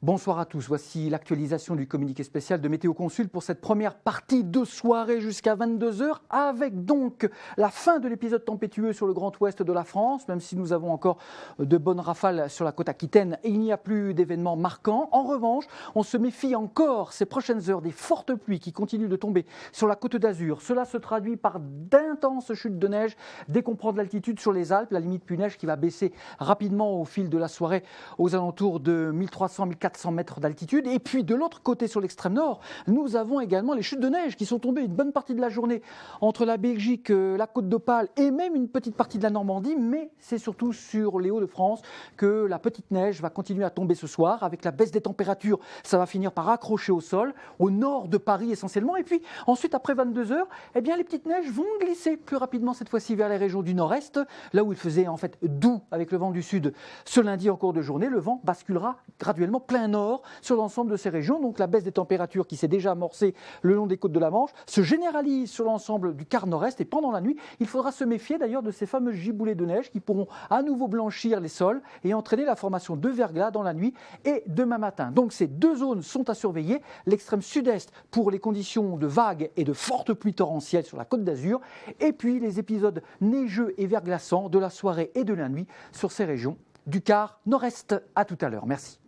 Bonsoir à tous, voici l'actualisation du communiqué spécial de Météo Consult pour cette première partie de soirée jusqu'à 22 h, avec donc la fin de l'épisode tempétueux sur le grand ouest de la France, même si nous avons encore de bonnes rafales sur la côte aquitaine et il n'y a plus d'événements marquants. En revanche, on se méfie encore ces prochaines heures des fortes pluies qui continuent de tomber sur la côte d'Azur. Cela se traduit par d'intenses chutes de neige dès qu'on prend de l'altitude sur les Alpes, la limite pluie-neige qui va baisser rapidement au fil de la soirée aux alentours de 1300-1400 mètres d'altitude. Et puis de l'autre côté, sur l'extrême nord, nous avons également les chutes de neige qui sont tombées une bonne partie de la journée entre la Belgique, la Côte d'Opale et même une petite partie de la Normandie. Mais c'est surtout sur les Hauts-de-France que la petite neige va continuer à tomber ce soir. Avec la baisse des températures, ça va finir par accrocher au sol, au nord de Paris essentiellement. Et puis ensuite, après 22 h, eh bien, les petites neiges vont glisser plus rapidement cette fois-ci vers les régions du nord-est, là où il faisait en fait doux avec le vent du sud ce lundi en cours de journée. Le vent basculera graduellement plein nord sur l'ensemble de ces régions. Donc la baisse des températures qui s'est déjà amorcée le long des côtes de la Manche se généralise sur l'ensemble du quart nord-est. Et pendant la nuit, il faudra se méfier d'ailleurs de ces fameux giboulées de neige qui pourront à nouveau blanchir les sols et entraîner la formation de verglas dans la nuit et demain matin. Donc ces deux zones sont à surveiller. L'extrême sud-est pour les conditions de vagues et de fortes pluies torrentielles sur la côte d'Azur. Et puis les épisodes neigeux et verglaçants de la soirée et de la nuit sur ces régions du quart nord-est. À tout à l'heure. Merci.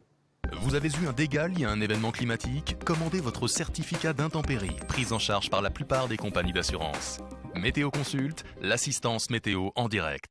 Vous avez eu un dégât lié à un événement climatique? Commandez votre certificat d'intempérie, pris en charge par la plupart des compagnies d'assurance. Météo Consult, l'assistance météo en direct.